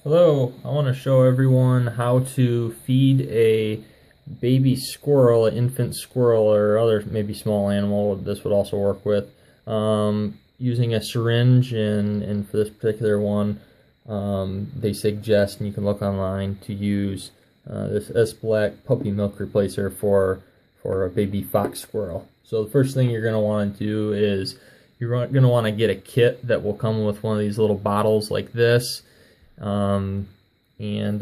Hello, I want to show everyone how to feed a baby squirrel, an infant squirrel, or other maybe small animal. This would also work with using a syringe, and for this particular one, they suggest, and you can look online, to use this S-Black puppy milk replacer for a baby fox squirrel. So the first thing you're going to want to do is you're going to want to get a kit that will come with one of these little bottles like this. And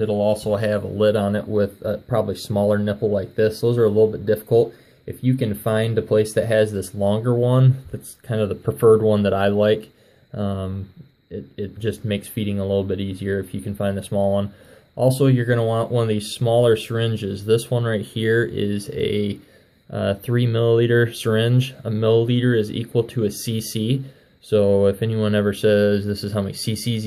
it'll also have a lid on it with a probably smaller nipple like this. Those are a little bit difficult. If you can find a place that has this longer one, that's kind of the preferred one that I like. It just makes feeding a little bit easier if you can find the small one. Also, you're going to want one of these smaller syringes. This one right here is a 3 milliliter syringe. A milliliter is equal to a cc. So if anyone ever says this is how many cc's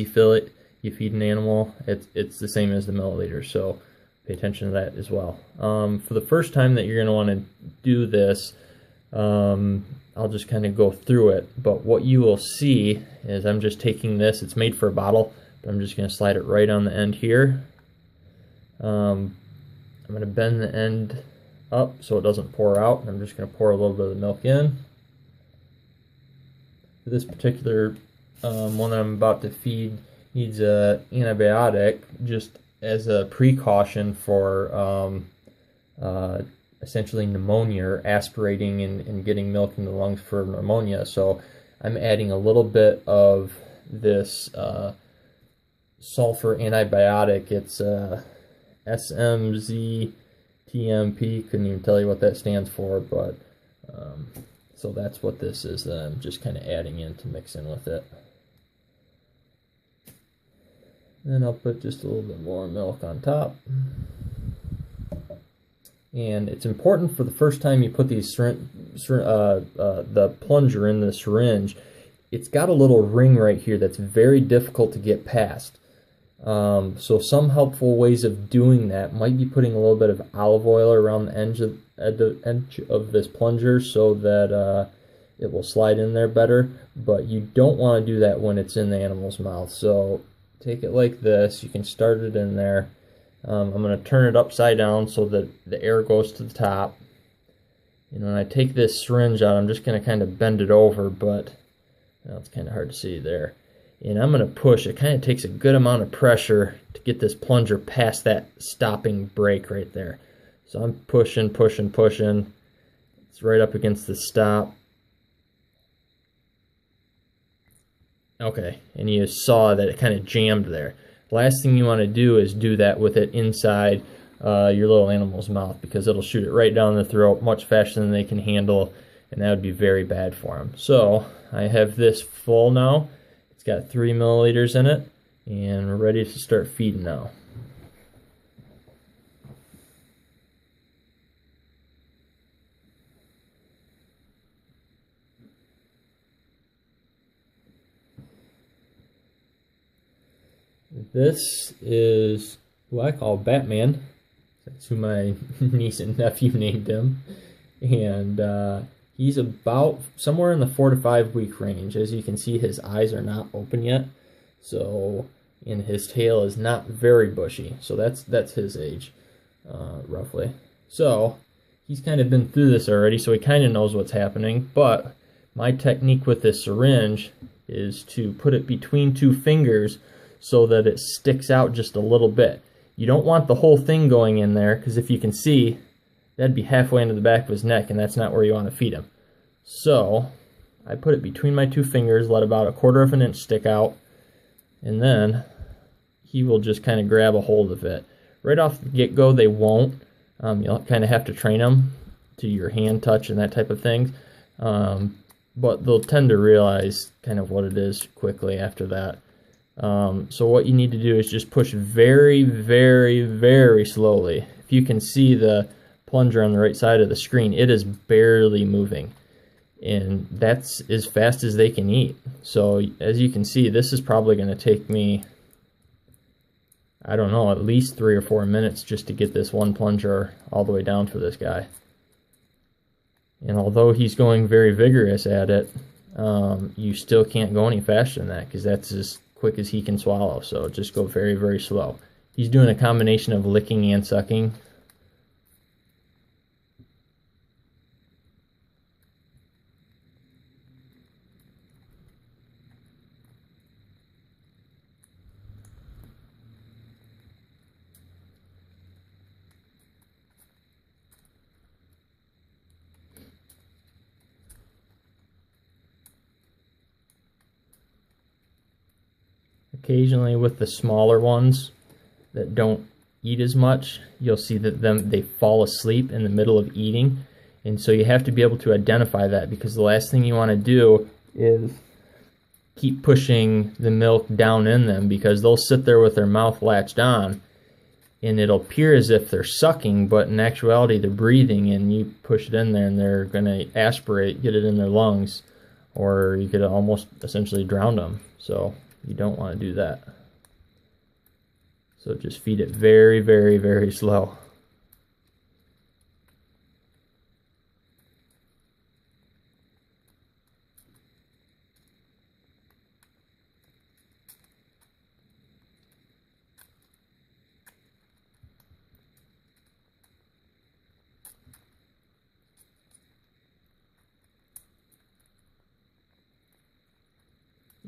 you feed an animal, it's the same as the milliliter, so pay attention to that as well. For the first time that you're going to want to do this, I'll just kind of go through it, but what you will see is I'm just taking this, it's made for a bottle, but I'm just going to slide it right on the end here. I'm going to bend the end up so it doesn't pour out, and I'm just going to pour a little bit of the milk in. For this particular one that I'm about to feed, needs an antibiotic just as a precaution for essentially pneumonia, or aspirating and getting milk in the lungs for pneumonia. So I'm adding a little bit of this sulfur antibiotic. It's SMZTMP. Couldn't even tell you what that stands for, but so that's what this is that I'm just kind of adding in to mix in with it. Then I'll put just a little bit more milk on top. And it's important for the first time you put these the plunger in the syringe, it's got a little ring right here that's very difficult to get past. So some helpful ways of doing that might be putting a little bit of olive oil around the edge of this plunger so that it will slide in there better. But you don't want to do that when it's in the animal's mouth. So take it like this. You can start it in there. I'm going to turn it upside down so that the air goes to the top. And when I take this syringe out, I'm just going to kind of bend it over, but it's kind of hard to see there. And I'm going to push. It kind of takes a good amount of pressure to get this plunger past that stopping brake right there. So I'm pushing, pushing, pushing. It's right up against the stop. Okay, and you saw that it kind of jammed there. Last thing you want to do is do that with it inside your little animal's mouth, because it'll shoot it right down the throat much faster than they can handle, and that would be very bad for them. So I have this full now. It's got 3 milliliters in it, and we're ready to start feeding now. This is who I call Batman. That's who my niece and nephew named him. And he's about somewhere in the 4 to 5 week range. As you can see, his eyes are not open yet. So, and his tail is not very bushy. So that's his age, roughly. So he's kind of been through this already, so he kind of knows what's happening. But my technique with this syringe is to put it between 2 fingers so that it sticks out just a little bit. You don't want the whole thing going in there, because if you can see, that'd be halfway into the back of his neck, and that's not where you want to feed him. So I put it between my 2 fingers, let about 1/4 of an inch stick out, and then he will just kind of grab a hold of it. Right off the get-go, they won't. You'll kind of have to train them to your hand touch and that type of thing. But they'll tend to realize kind of what it is quickly after that. So what you need to do is just push very, very, very slowly. If you can see the plunger on the right side of the screen, it is barely moving. And that's as fast as they can eat. So as you can see, this is probably going to take me, I don't know, at least 3 or 4 minutes just to get this one plunger all the way down for this guy. And although he's going very vigorous at it, you still can't go any faster than that, because that's as quick as he can swallow, so just go very, very slow. He's doing a combination of licking and sucking. Occasionally with the smaller ones that don't eat as much, you'll see that they fall asleep in the middle of eating, and so you have to be able to identify that, because the last thing you want to do is keep pushing the milk down in them, because they'll sit there with their mouth latched on and it'll appear as if they're sucking, but in actuality they're breathing, and you push it in there and they're going to aspirate, get it in their lungs, or you could almost essentially drown them. So you don't want to do that. So just feed it very, very, very slow.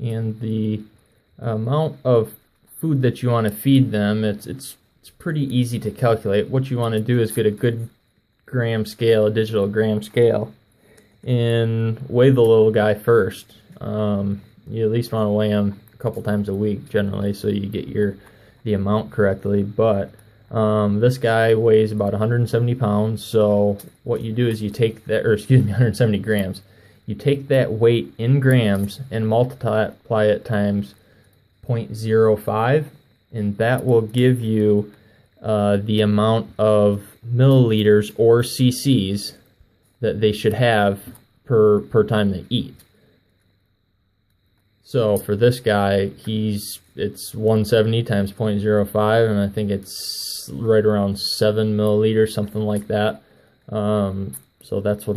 And the amount of food that you want to feed them, it's pretty easy to calculate. What you want to do is get a good gram scale, a digital gram scale, and weigh the little guy first. You at least want to weigh him a couple times a week generally, so you get the amount correctly. But this guy weighs about 170 pounds, so what you do is you take that, or excuse me, 170 grams. You take that weight in grams and multiply it times 0.05, and that will give you the amount of milliliters or cc's that they should have per time they eat. So for this guy, it's 170 times 0.05, and I think it's right around 7 milliliters, something like that. So that's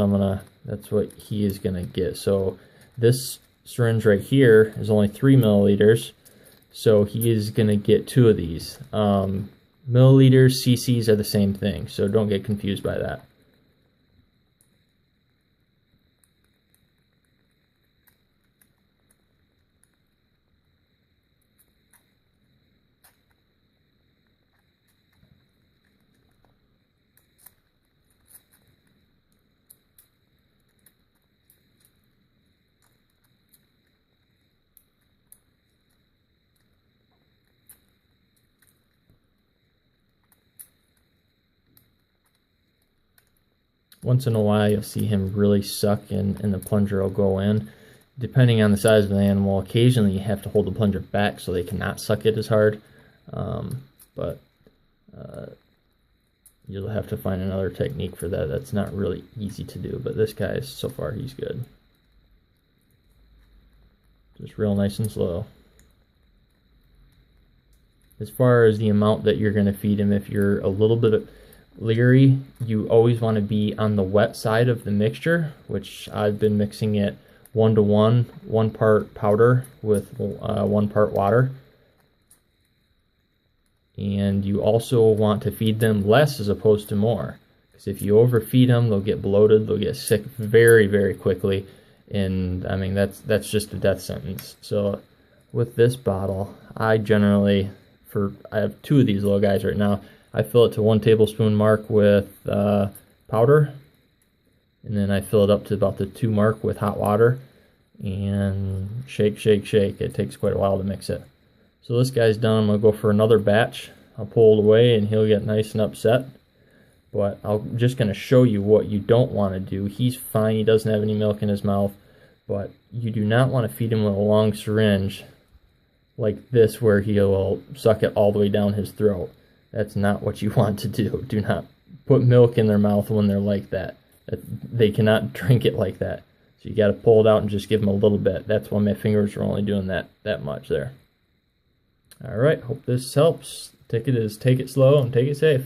what he is gonna get. So this syringe right here is only 3 milliliters, so he is gonna get 2 of these. Milliliters, cc's are the same thing, so don't get confused by that. Once in a while, you'll see him really suck, and the plunger will go in. Depending on the size of the animal, occasionally you have to hold the plunger back so they cannot suck it as hard. But you'll have to find another technique for that. That's not really easy to do, but this guy, so far, he's good. Just real nice and slow. As far as the amount that you're going to feed him, if you're a little bit leery, you always want to be on the wet side of the mixture, which I've been mixing it 1-to-1, 1 part powder with 1 part water. And you also want to feed them less as opposed to more, because if you overfeed them, they'll get bloated, they'll get sick very, very quickly, and I mean that's just a death sentence. So with this bottle, I generally, I have 2 of these little guys right now. I fill it to 1 tablespoon mark with powder, and then I fill it up to about the 2 mark with hot water, and shake, shake, shake. It takes quite a while to mix it. So this guy's done. I'm going to go for another batch. I'll pull it away and he'll get nice and upset. But I'm just going to show you what you don't want to do. He's fine. He doesn't have any milk in his mouth. But you do not want to feed him with a long syringe like this, where he'll suck it all the way down his throat. That's not what you want to do. Do not put milk in their mouth when they're like that. They cannot drink it like that. So you got to pull it out and just give them a little bit. That's why my fingers are only doing that much there. All right, hope this helps. Take it slow and take it safe.